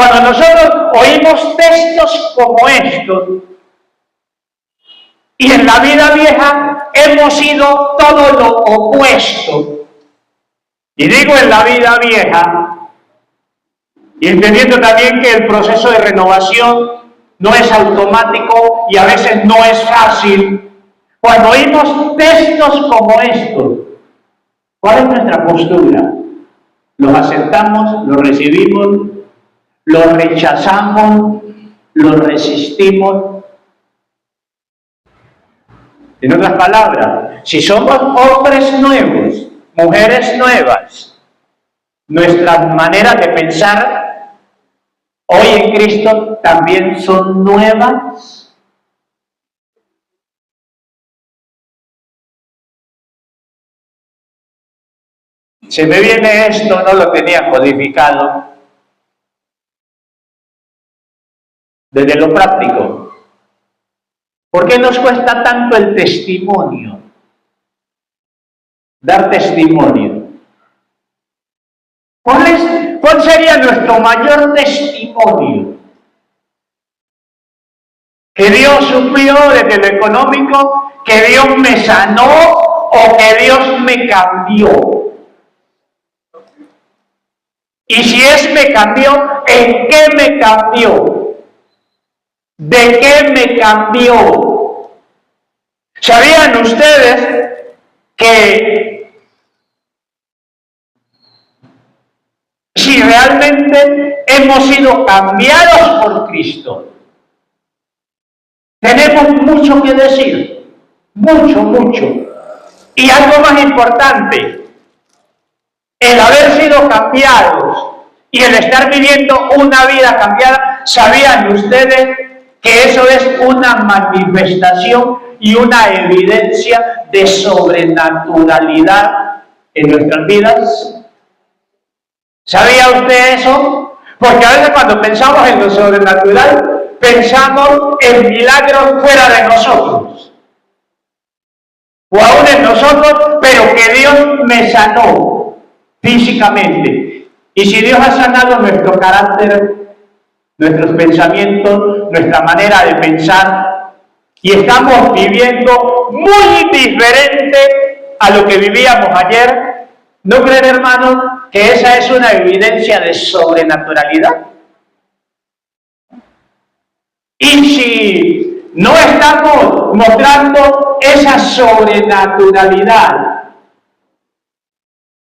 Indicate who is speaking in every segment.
Speaker 1: cuando nosotros oímos textos como estos, y en la vida vieja hemos sido todo lo opuesto, y digo en la vida vieja, y entendiendo también que el proceso de renovación no es automático y a veces no es fácil, cuando oímos textos como estos, ¿cuál es nuestra postura? ¿Los aceptamos, los recibimos, los rechazamos, los resistimos? En otras palabras, si somos hombres nuevos, mujeres nuevas, nuestras maneras de pensar hoy en Cristo también son nuevas. Se me viene esto, no lo tenía codificado, desde lo práctico. ¿Por qué nos cuesta tanto el testimonio? Dar testimonio. ¿Cuál sería nuestro mayor testimonio? Que Dios suplió desde lo económico, que Dios me sanó o que Dios me cambió. Y si es me cambió, ¿en qué me cambió? ¿De qué me cambió? ¿Sabían ustedes que si realmente hemos sido cambiados por Cristo, tenemos mucho que decir? Mucho. Y algo más importante, el haber sido cambiados y el estar viviendo una vida cambiada, ¿sabían ustedes que eso es una manifestación y una evidencia de sobrenaturalidad en nuestras vidas? ¿Sabía usted eso? Porque a veces cuando pensamos en lo sobrenatural, pensamos en milagros fuera de nosotros, o aún en nosotros, pero que Dios me sanó físicamente. Y si Dios ha sanado nuestro carácter, nuestros pensamientos, nuestra manera de pensar, y estamos viviendo muy diferente a lo que vivíamos ayer, ¿no creen, hermanos, que esa es una evidencia de sobrenaturalidad? Y si no estamos mostrando esa sobrenaturalidad,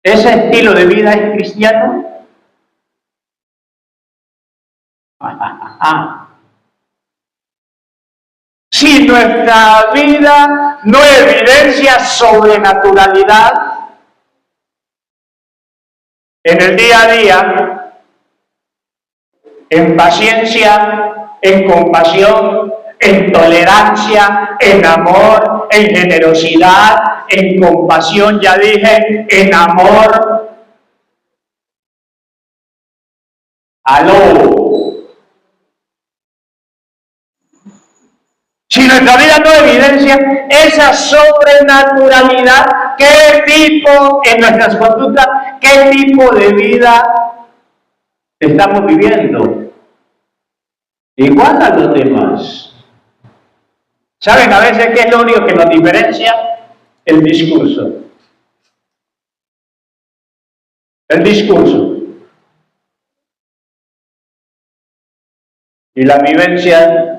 Speaker 1: ¿ese estilo de vida es cristiano? Si nuestra vida no evidencia sobrenaturalidad en el día a día, en paciencia, en compasión, en tolerancia, en amor, en generosidad, en compasión, ya dije, en amor. ¡Aló! Si nuestra vida no evidencia esa sobrenaturalidad, ¿qué tipo en nuestras conductas, qué tipo de vida estamos viviendo? Igual a los demás. ¿Saben a veces qué es lo único que nos diferencia? El discurso. El discurso. Y la vivencia.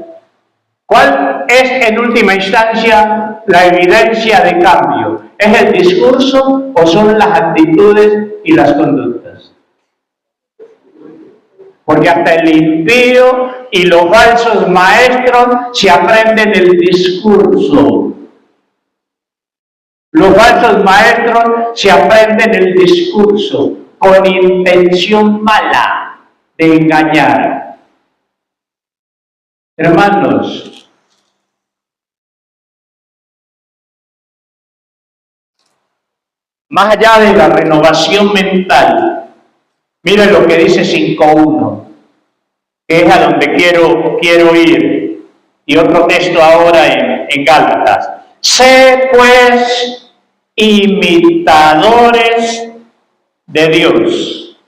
Speaker 1: ¿Cuál es en última instancia la evidencia de cambio? ¿Es el discurso o son las actitudes y las conductas? Porque hasta el impío y los falsos maestros se aprenden el discurso. Los falsos maestros se aprenden el discurso con intención mala de engañar. Hermanos, más allá de la renovación mental, miren lo que dice 5.1, que es a donde quiero ir, y otro texto ahora en Gálatas. Sé pues imitadores de Dios,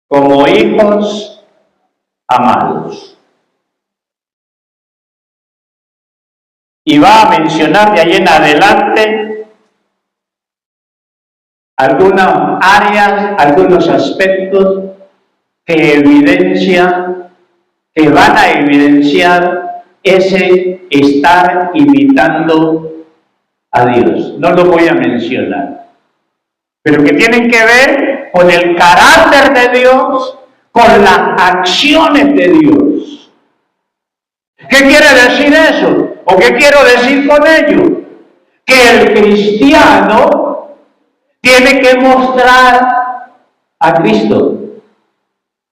Speaker 1: como hijos amados. Y va a mencionar de ahí en adelante algunas áreas, algunos aspectos que van a evidenciar ese estar imitando a Dios. No lo voy a mencionar, pero que tienen que ver con el carácter de Dios, con las acciones de Dios. ¿Qué quiere decir eso? ¿O qué quiero decir con ello? Que el cristiano tiene que mostrar a Cristo,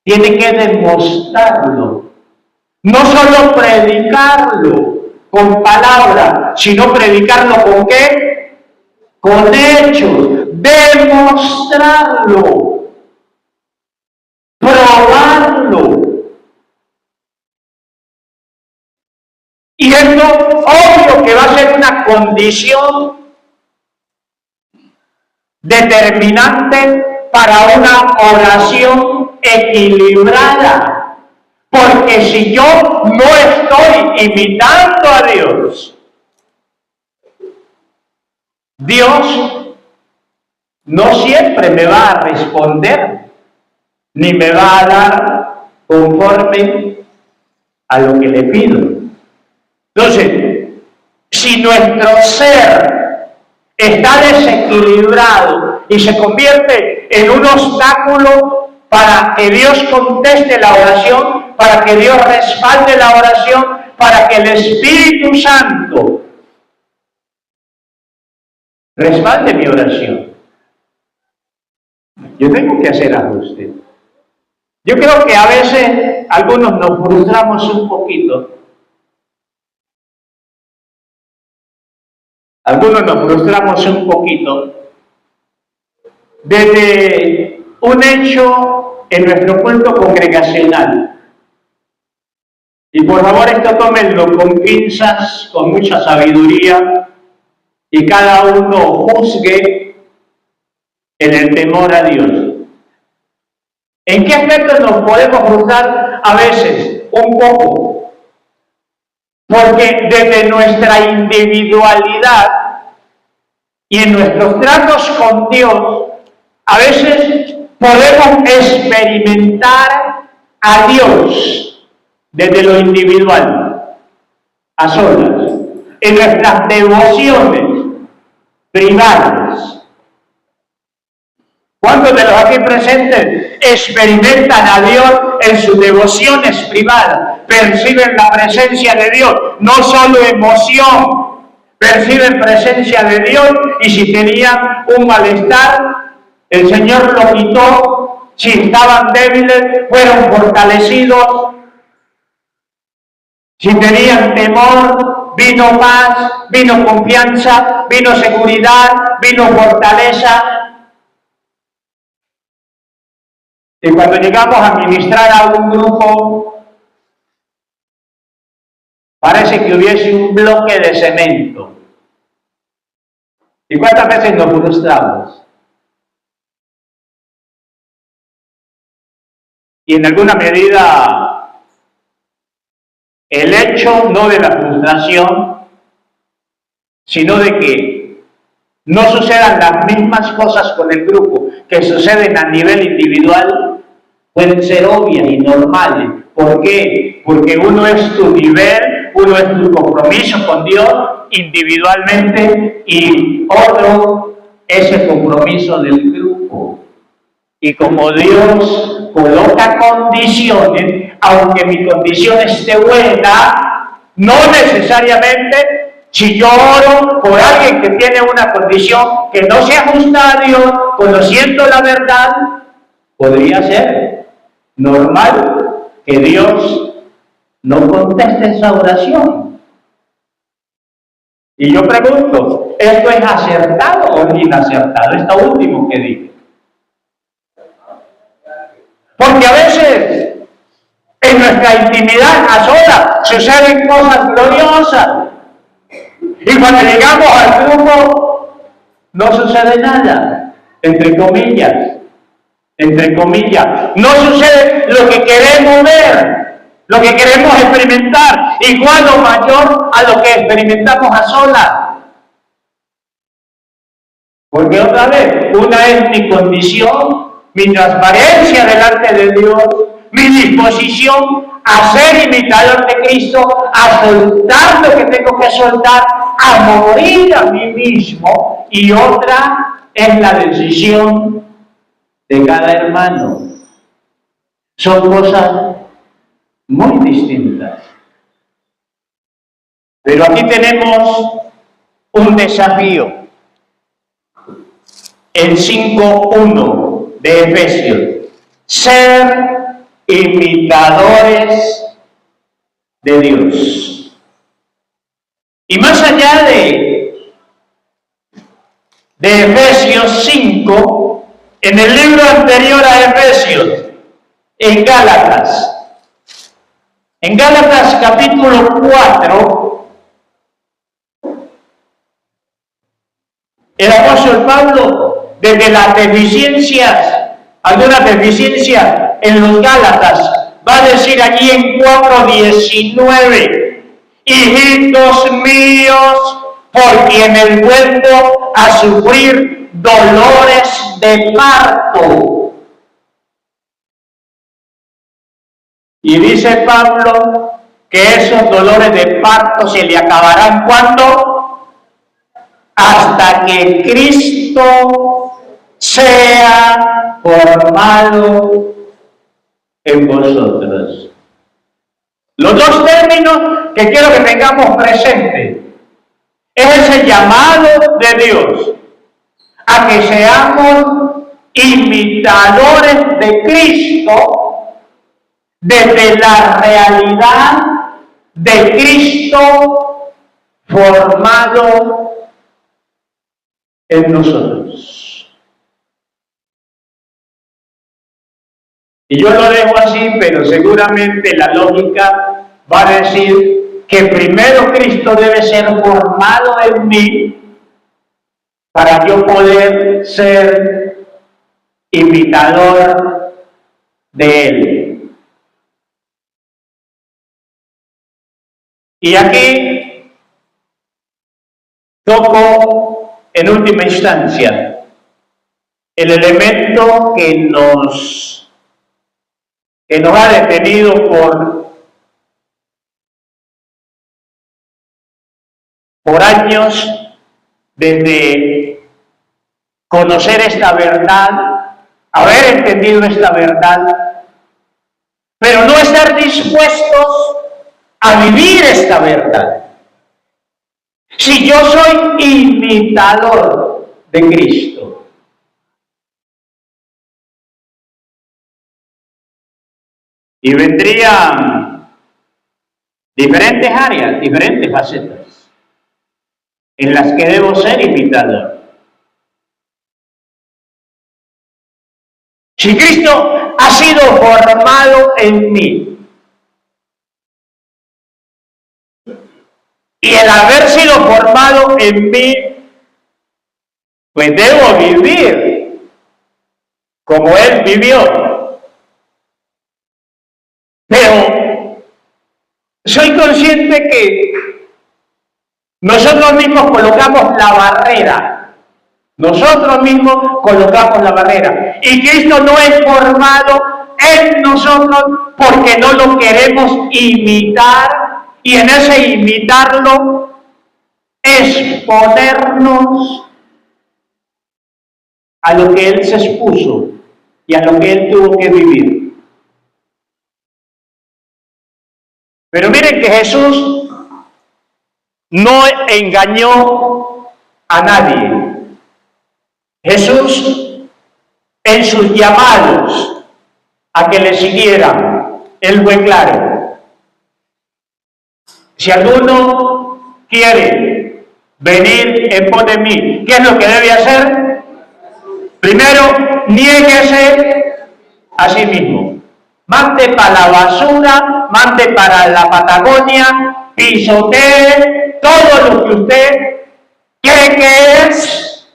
Speaker 1: tiene que demostrarlo, no solo predicarlo con palabras, sino predicarlo ¿con qué? Con hechos, demostrarlo, probarlo. Y esto, obvio que va a ser una condición determinante para una oración equilibrada. Porque si yo no estoy imitando a Dios, Dios no siempre me va a responder, ni me va a dar conforme a lo que le pido. Entonces, si nuestro ser está desequilibrado y se convierte en un obstáculo para que Dios conteste la oración, para que Dios respalde la oración, para que el Espíritu Santo respalde mi oración, yo tengo que hacer ajustes. Yo creo que a veces algunos nos frustramos un poquito. Algunos nos frustramos un poquito desde un hecho en nuestro culto congregacional. Y por favor esto tómenlo con pinzas, con mucha sabiduría, y cada uno juzgue en el temor a Dios. ¿En qué aspectos nos podemos frustrar? A veces, un poco. Porque desde nuestra individualidad y en nuestros tratos con Dios, a veces podemos experimentar a Dios desde lo individual, a solas, en nuestras devociones privadas. ¿Cuántos de los aquí presentes experimentan a Dios en sus devociones privadas? Perciben la presencia de Dios, no solo emoción, perciben presencia de Dios, y si tenían un malestar, el Señor lo quitó. Si estaban débiles, fueron fortalecidos. Si tenían temor, vino paz, vino confianza, vino seguridad, vino fortaleza. Y cuando llegamos a ministrar a un grupo, parece que hubiese un bloque de cemento. ¿Y cuántas veces nos frustramos? Y en alguna medida, el hecho no de la frustración, sino de que no sucedan las mismas cosas con el grupo que suceden a nivel individual, pueden ser obvias y normales. ¿Por qué? Porque uno es tu nivel, uno es tu compromiso con Dios individualmente, y otro es el compromiso del grupo. Y como Dios coloca condiciones, aunque mi condición esté buena, no necesariamente, si yo oro por alguien que tiene una condición que no se ajusta a Dios, conociendo la verdad, podría ser normal que Dios no conteste esa oración. Y yo pregunto, ¿esto es acertado o inacertado? Esto último que dije. Porque a veces en nuestra intimidad a solas suceden cosas gloriosas, y cuando llegamos al grupo no sucede nada, entre comillas, no sucede lo que queremos ver. lo que queremos experimentar, igual o mayor a lo que experimentamos a solas. Porque otra vez, una es mi condición, mi transparencia delante de Dios, mi disposición a ser imitador de Cristo, a soltar lo que tengo que soltar, a morir a mí mismo, y otra es la decisión de cada hermano. Son cosas muy distintas. Pero aquí tenemos un desafío. El 5:1 de Efesios. Ser imitadores de Dios. Y más allá de Efesios 5, en el libro anterior a Efesios, en Gálatas capítulo 4, el apóstol Pablo, desde las deficiencias, algunas deficiencias en los Gálatas, va a decir allí en 4:19, hijitos míos, por quienes vuelvo a sufrir dolores de parto. Y dice Pablo que esos dolores de parto se le acabarán ¿cuándo? Hasta que Cristo sea formado en vosotros. Los dos términos que quiero que tengamos presentes es ese llamado de Dios a que seamos imitadores de Cristo desde la realidad de Cristo formado en nosotros. Y yo lo dejo así, pero seguramente la lógica va a decir que primero Cristo debe ser formado en mí para yo poder ser imitador de Él. Y aquí toco en última instancia el elemento que nos ha detenido por años desde conocer esta verdad, haber entendido esta verdad, pero no estar dispuestos a vivir esta verdad. Si yo soy imitador de Cristo, y vendrían diferentes áreas, diferentes facetas, en las que debo ser imitador. Si Cristo ha sido formado en mí, y el haber sido formado en mí, pues debo vivir como Él vivió. Pero soy consciente que nosotros mismos colocamos la barrera. Nosotros mismos colocamos la barrera. Y Cristo no es formado en nosotros porque no lo queremos imitar. Y en ese imitarlo es ponernos a lo que Él se expuso y a lo que Él tuvo que vivir. Pero miren que Jesús no engañó a nadie. Jesús, en sus llamados a que le siguieran, Él fue claro. Si alguno quiere venir en pos de mí, ¿qué es lo que debe hacer? Primero, niéguese a sí mismo. Mande para la basura, mande para la Patagonia, pisotee todo lo que usted cree que es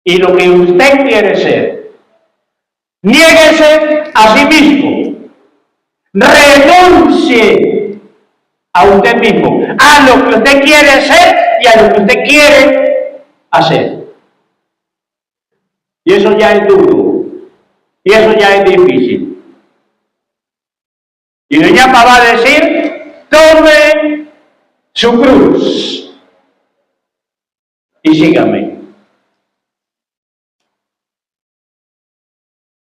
Speaker 1: y lo que usted quiere ser. Niéguese a sí mismo. renuncie a usted mismo, a lo que usted quiere ser y a lo que usted quiere hacer. Y eso ya es duro, y eso ya es difícil. Y doña Papa va a decir, tome su cruz y sígame.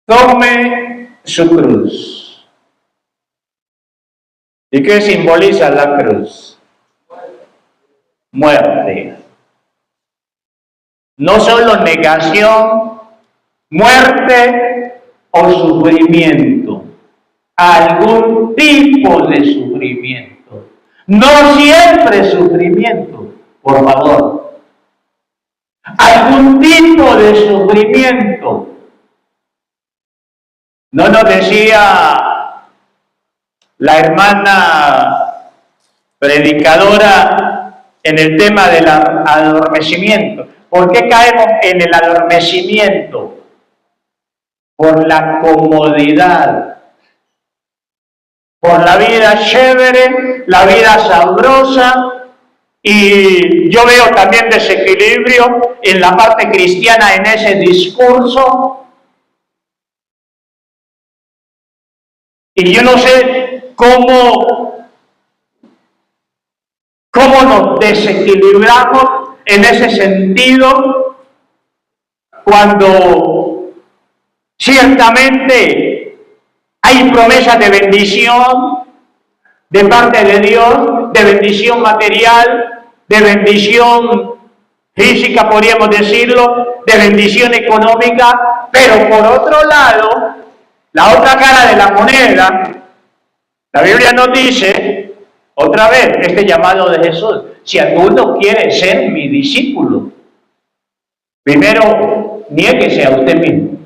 Speaker 1: Tome su cruz. ¿Y qué simboliza la cruz? Muerte. No solo negación, muerte o sufrimiento. Algún tipo de sufrimiento. No siempre sufrimiento, por favor. Algún tipo de sufrimiento. ¿No nos decía la hermana predicadora en el tema del adormecimiento? ¿Por qué caemos en el adormecimiento? Por la comodidad, por la vida chévere, la vida sabrosa, y yo veo también desequilibrio en la parte cristiana en ese discurso. Y yo no sé cómo nos desequilibramos en ese sentido cuando ciertamente hay promesas de bendición de parte de Dios, de bendición material, de bendición física, podríamos decirlo, de bendición económica, pero por otro lado, la otra cara de la moneda, la Biblia nos dice, otra vez, este llamado de Jesús, si alguno quiere ser mi discípulo, primero niéguese a usted mismo,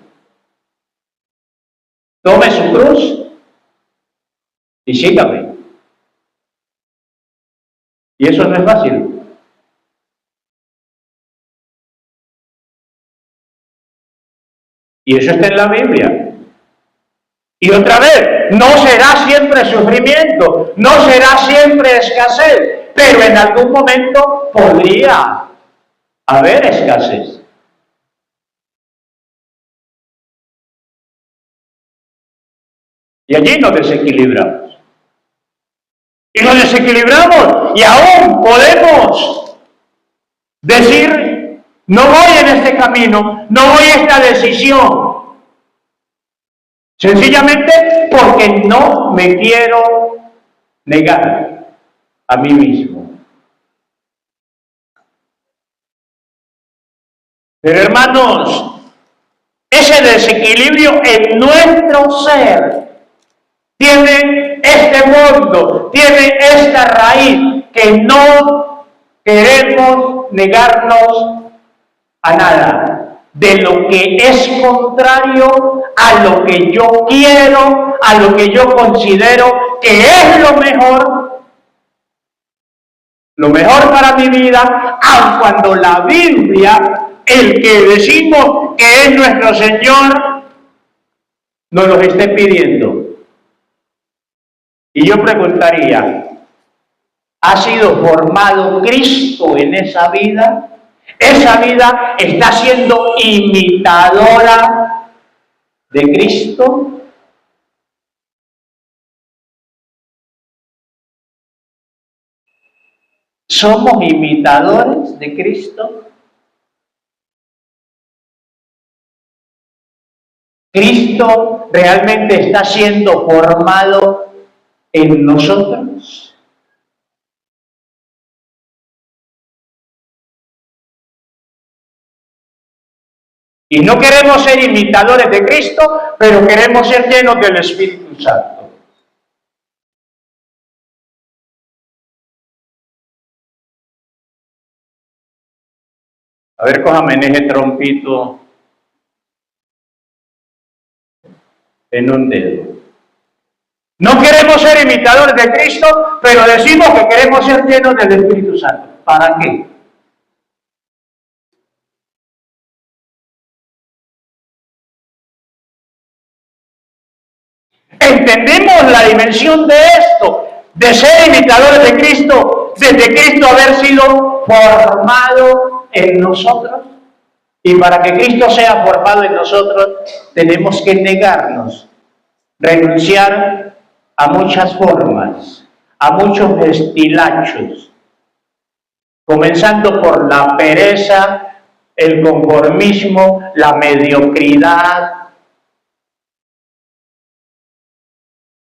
Speaker 1: tome su cruz y sígame. Y eso no es fácil. Y eso está en la Biblia. Y otra vez, no será siempre sufrimiento, no será siempre escasez, pero en algún momento podría haber escasez. Y allí nos desequilibramos. Y nos desequilibramos y aún podemos decir, no voy en este camino, no voy a esta decisión. Sencillamente porque no me quiero negar a mí mismo. Pero hermanos, ese desequilibrio en nuestro ser tiene este mundo, tiene esta raíz que no queremos negarnos a nada. De lo que es contrario a lo que yo quiero, a lo que yo considero que es lo mejor para mi vida, aun cuando la Biblia, el que decimos que es nuestro Señor, nos lo esté pidiendo. Y yo preguntaría, ¿ha sido formado Cristo en esa vida? ¿Esa vida está siendo imitadora de Cristo? ¿Somos imitadores de Cristo? ¿Cristo realmente está siendo formado en nosotros? Y no queremos ser imitadores de Cristo, pero queremos ser llenos del Espíritu Santo. A ver, cójame en ese trompito en un dedo. No queremos ser imitadores de Cristo, pero decimos que queremos ser llenos del Espíritu Santo. ¿Para qué? entendemos la dimensión de esto, de ser imitadores de Cristo, desde Cristo haber sido formado en nosotros. Y para que Cristo sea formado en nosotros, tenemos que negarnos, renunciar a muchas formas, a muchos estilachos, comenzando por la pereza, el conformismo, la mediocridad.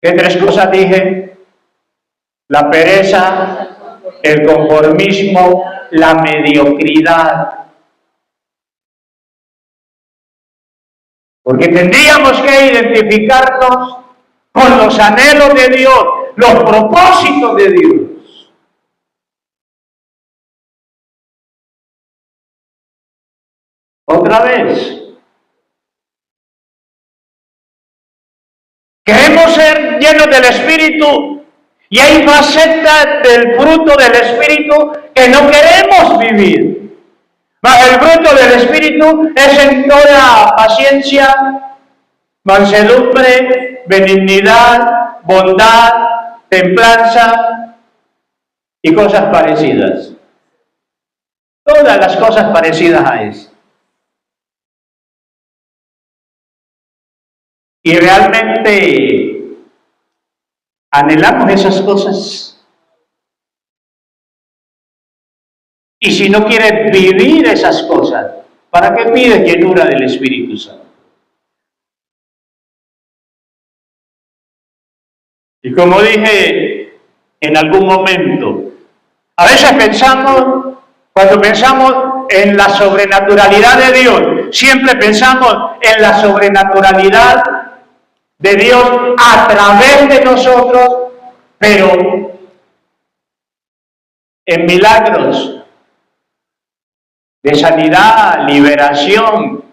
Speaker 1: ¿Qué tres cosas dije? La pereza, el conformismo, la mediocridad. Porque tendríamos que identificarnos con los anhelos de Dios, los propósitos de Dios. Otra vez, queremos ser llenos del Espíritu y hay facetas del fruto del Espíritu que no queremos vivir. Mas el fruto del Espíritu es en toda paciencia, mansedumbre, benignidad, bondad, templanza y cosas parecidas. Todas las cosas parecidas a eso. Y realmente anhelamos esas cosas. Y si no quieres vivir esas cosas, ¿para qué pides llenura del Espíritu Santo? Y como dije en algún momento, a veces pensamos, cuando pensamos en la sobrenaturalidad de Dios, siempre pensamos en la sobrenaturalidad de Dios a través de nosotros, pero en milagros de sanidad, liberación,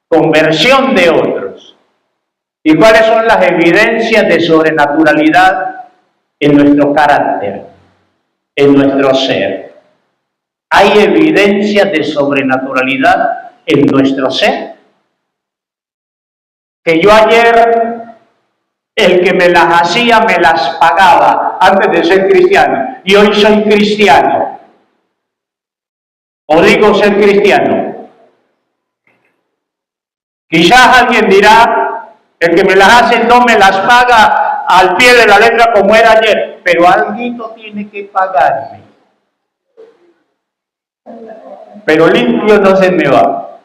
Speaker 1: conversión de otros. ¿Y cuáles son las evidencias de sobrenaturalidad en nuestro carácter, en nuestro ser? ¿Hay evidencias de sobrenaturalidad en nuestro ser? Que yo ayer, el que me las hacía, me las pagaba antes de ser cristiano, y hoy soy cristiano. O digo ser cristiano. Quizás alguien dirá, el que me las hace no me las paga al pie de la letra como era ayer, pero alguito tiene que pagarme. Pero limpio no se me va.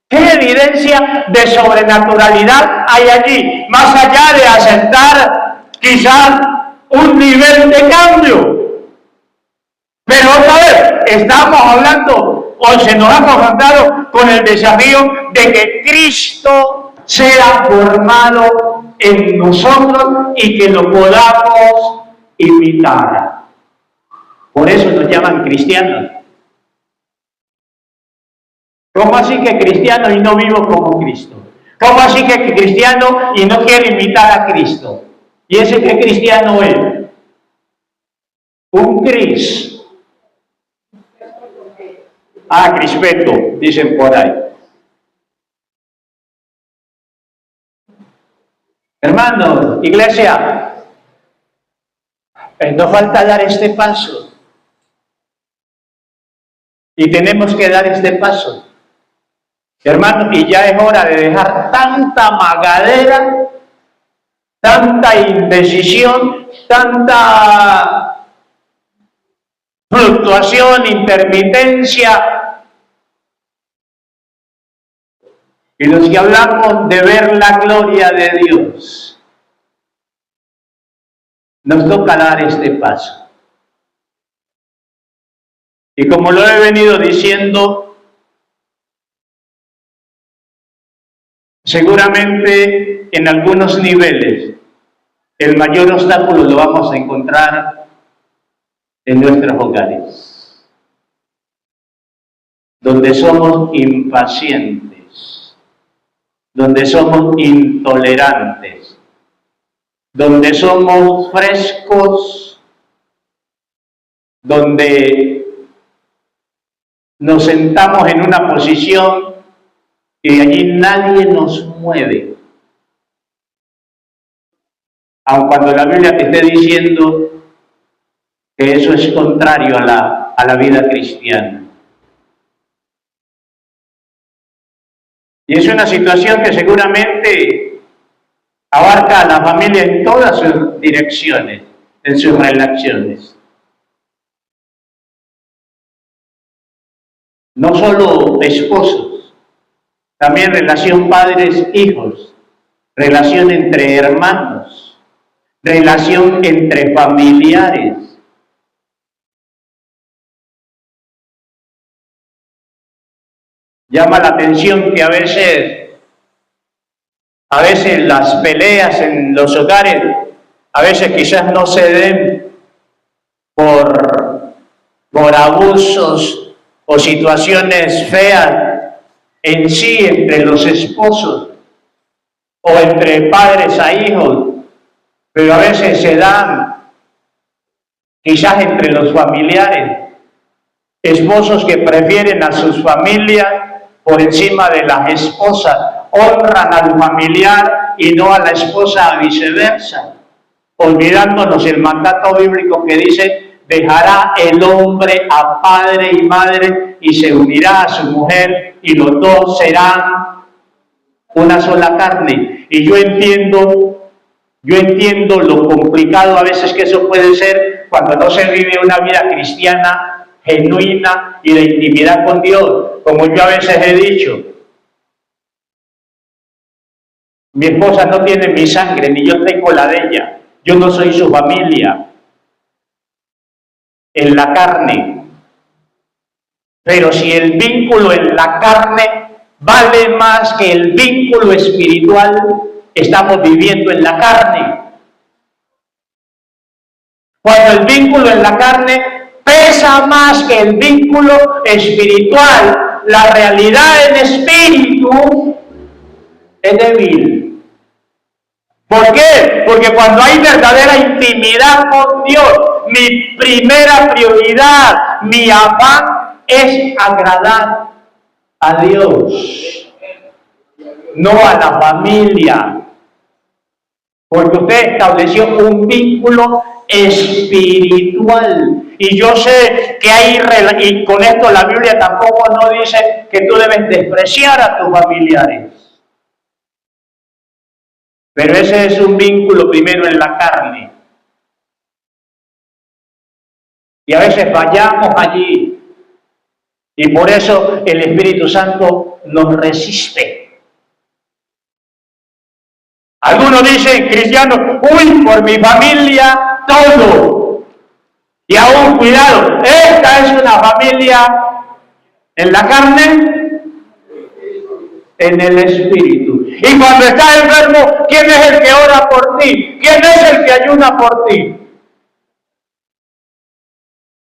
Speaker 1: ¿Qué evidencia de sobrenaturalidad hay allí? Más allá de aceptar quizás un nivel de cambio. Pero otra vez, estamos hablando, o se nos ha confrontado con el desafío de que Cristo sea formado en nosotros y que lo podamos imitar. Por eso nos llaman cristianos. ¿Cómo así que cristiano y no vivo como Cristo? ¿Cómo así que cristiano y no quiere imitar a Cristo? ¿Y ese qué cristiano es? Un Cris. Ah, crispeto, dicen por ahí. Hermanos, iglesia, nos falta dar este paso. Y tenemos que dar este paso. Hermanos, y ya es hora de dejar tanta magadera, tanta indecisión, tanta fluctuación, intermitencia. Y los que hablamos de ver la gloria de Dios, nos toca dar este paso. Y como lo he venido diciendo, seguramente en algunos niveles el mayor obstáculo lo vamos a encontrar en nuestros hogares, donde somos impacientes, donde somos intolerantes, donde somos frescos, donde nos sentamos en una posición y de allí nadie nos mueve. aun cuando la Biblia te esté diciendo que eso es contrario a la vida cristiana. Y es una situación que seguramente abarca a la familia en todas sus direcciones, en sus relaciones. No solo esposos, también relación padres-hijos, relación entre hermanos, relación entre familiares. Llama la atención que a veces las peleas en los hogares, a veces quizás no se den por abusos o situaciones feas en sí entre los esposos o entre padres a hijos, pero a veces se dan quizás entre los familiares, esposos que prefieren a sus familias por encima de las esposas, honran al familiar y no a la esposa, viceversa, olvidándonos el mandato bíblico que dice: dejará el hombre a padre y madre y se unirá a su mujer y los dos serán una sola carne. Y yo entiendo lo complicado a veces que eso puede ser cuando no se vive una vida cristiana genuina y de intimidad con Dios. Como yo a veces he dicho, mi esposa no tiene mi sangre, ni yo tengo la de ella. Yo no soy su familia en la carne. Pero si el vínculo en la carne vale más que el vínculo espiritual, estamos viviendo en la carne. Cuando el vínculo en la carne pesa más que el vínculo espiritual, la realidad en espíritu es débil. ¿Por qué? Porque cuando hay verdadera intimidad con Dios, mi primera prioridad, mi afán es agradar a Dios, no a la familia. Porque usted estableció un vínculo espiritual. Y yo sé que hay, y con esto la Biblia tampoco no dice que tú debes despreciar a tus familiares. Pero ese es un vínculo primero en la carne. Y a veces fallamos allí. Y por eso el Espíritu Santo nos resiste. Algunos dicen, cristianos, uy, por mi familia, todo. Y aún, cuidado, esta es una familia en la carne, en el espíritu. Y cuando estás enfermo, ¿quién es el que ora por ti? ¿Quién es el que ayuna por ti?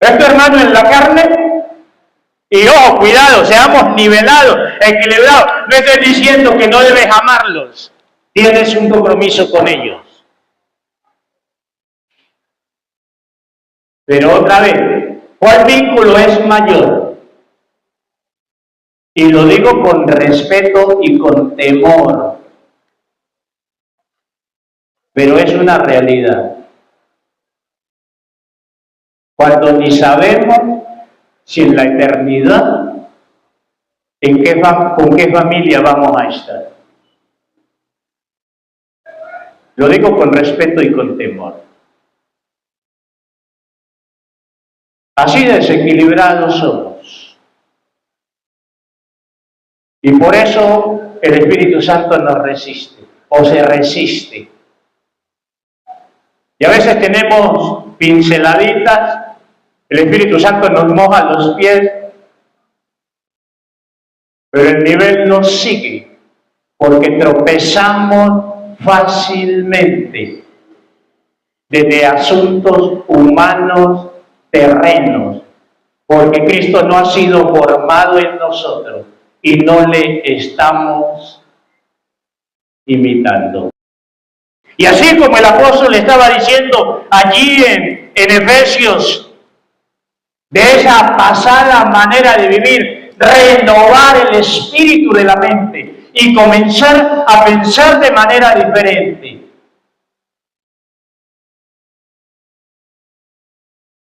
Speaker 1: ¿Es tu hermano en la carne? Y ojo, cuidado, seamos nivelados, equilibrados. No estoy diciendo que no debes amarlos. Tienes un compromiso con ellos. Pero otra vez, ¿cuál vínculo es mayor? Y lo digo con respeto y con temor. Pero es una realidad. Cuando ni sabemos si en la eternidad, con qué familia vamos a estar. Lo digo con respeto y con temor. Así desequilibrados somos. Y por eso el Espíritu Santo nos resiste, o se resiste. Y a veces tenemos pinceladitas, el Espíritu Santo nos moja los pies, pero el nivel nos sigue, porque tropezamos fácilmente desde asuntos humanos terrenos, porque Cristo no ha sido formado en nosotros y no le estamos imitando. Y así como el apóstol le estaba diciendo allí en Efesios, de esa pasada manera de vivir, renovar el espíritu de la mente y comenzar a pensar de manera diferente.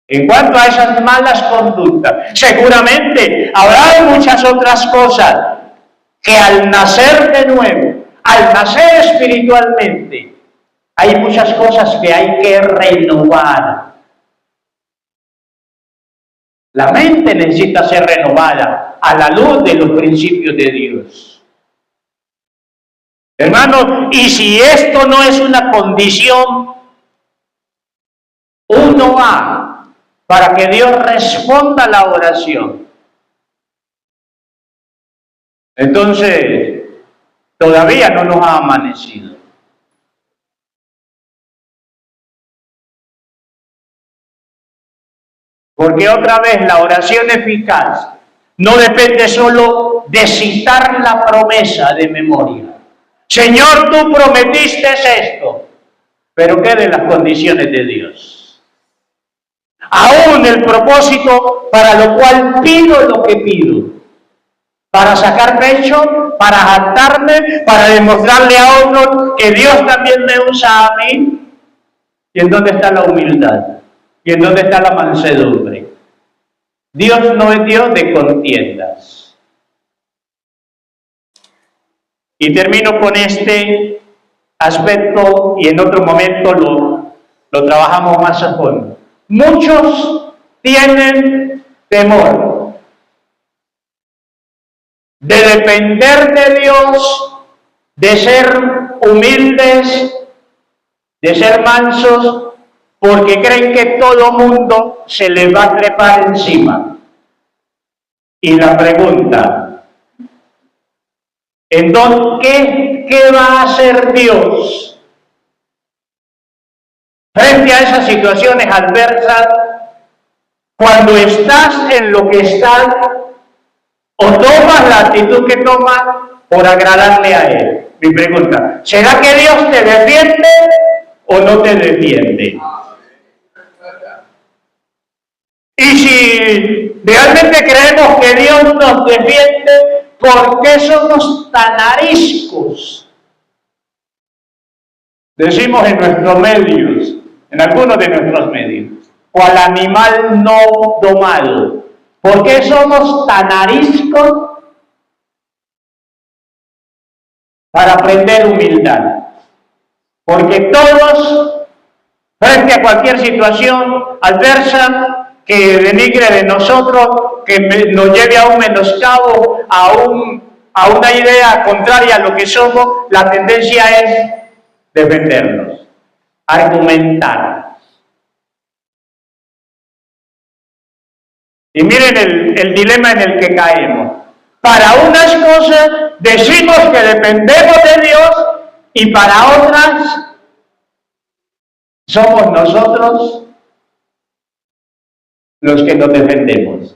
Speaker 1: En cuanto a esas malas conductas, seguramente habrá muchas otras cosas que al nacer de nuevo, al nacer espiritualmente, hay muchas cosas que hay que renovar. La mente necesita ser renovada a la luz de los principios de Dios. Hermano, y si esto no es una condición 1A para que Dios responda la oración, entonces todavía no nos ha amanecido. Porque otra vez la oración eficaz no depende solo de citar la promesa de memoria. Señor, tú prometiste esto, pero ¿qué de las condiciones de Dios? Aún el propósito para lo cual pido lo que pido, para sacar pecho, para jactarme, para demostrarle a otros que Dios también me usa a mí. ¿Y en dónde está la humildad? ¿Y en dónde está la mansedumbre? Dios no es Dios de contiendas. Y termino con este aspecto y en otro momento lo trabajamos más a fondo. Muchos tienen temor de depender de Dios, de ser humildes, de ser mansos, porque creen que todo mundo se les va a trepar encima. Y la pregunta, ¿qué va a hacer Dios frente a esas situaciones adversas cuando estás en lo que estás o tomas la actitud que tomas por agradarle a Él? Mi pregunta, ¿será que Dios te defiende o no te defiende? Y si realmente creemos que Dios nos defiende, ¿por qué somos tan ariscos? Decimos en nuestros medios, en algunos de nuestros medios, cual animal no domado. ¿Por qué somos tan ariscos para aprender humildad? Porque todos, frente a cualquier situación adversa que denigre de nosotros, que nos lleve a un menoscabo, a una idea contraria a lo que somos, la tendencia es defendernos, argumentar. Y miren el dilema en el que caemos. Para unas cosas decimos que dependemos de Dios y para otras somos nosotros los que nos defendemos.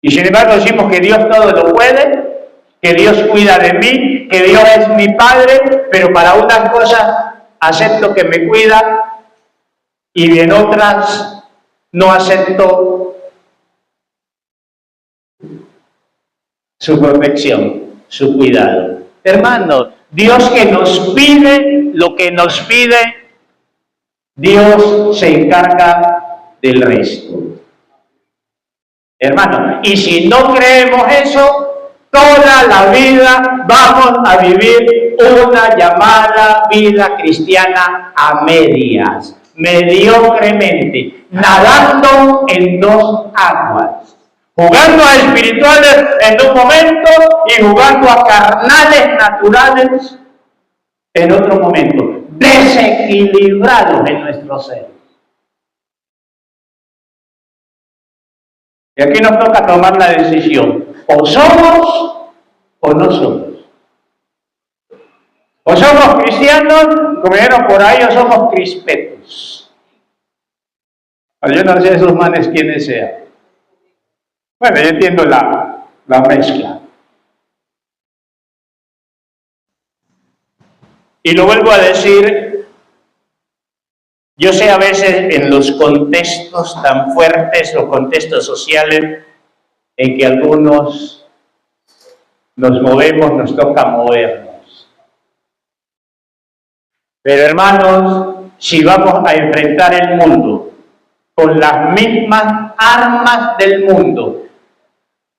Speaker 1: Y sin embargo decimos que Dios todo lo puede, que Dios cuida de mí, que Dios es mi Padre, pero para unas cosas acepto que me cuida y en otras no acepto su protección, su cuidado. Hermanos, Dios que nos pide lo que nos pide, Dios se encarga del resto. Hermano, y si no creemos eso, toda la vida vamos a vivir una llamada vida cristiana a medias, mediocremente, nadando en dos aguas, jugando a espirituales en un momento y jugando a carnales naturales en otro momento, desequilibrados en nuestro ser. Y aquí nos toca tomar la decisión, o somos o no somos. O somos cristianos, como dijeron por ahí, o somos crispetos. Yo no sé esos manes quiénes sean. Bueno, yo entiendo la mezcla. Y lo vuelvo a decir, yo sé a veces en los contextos tan fuertes, los contextos sociales, en que algunos nos movemos, nos toca movernos. Pero hermanos, si vamos a enfrentar el mundo con las mismas armas del mundo.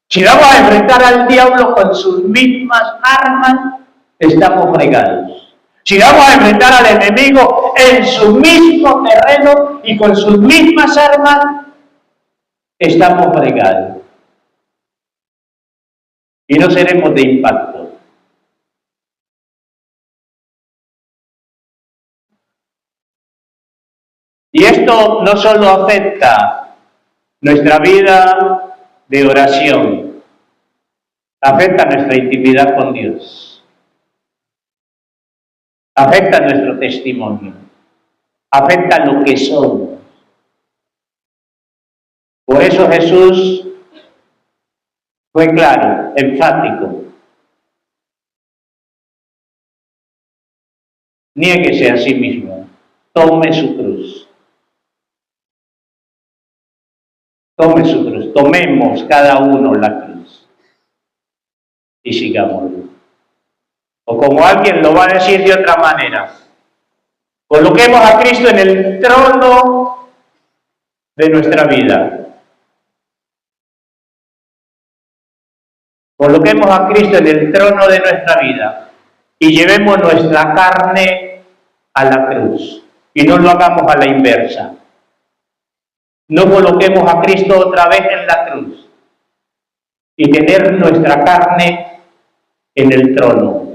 Speaker 1: Si vamos a enfrentar al diablo con sus mismas armas, estamos fregados. Si vamos a enfrentar al enemigo en su mismo terreno y con sus mismas armas, estamos fregados. Y no seremos de impacto. Y esto no solo afecta nuestra vida de oración, afecta nuestra intimidad con Dios, afecta nuestro testimonio, afecta lo que somos. Por eso Jesús fue claro, enfático. Niéguese a sí mismo, tome su cruz. Tome su cruz, tomemos cada uno la cruz y sigámoslo. O como alguien lo va a decir de otra manera, coloquemos a Cristo en el trono de nuestra vida. Coloquemos a Cristo en el trono de nuestra vida y llevemos nuestra carne a la cruz. Y no lo hagamos a la inversa. No coloquemos a Cristo otra vez en la cruz y tener nuestra carne en el trono.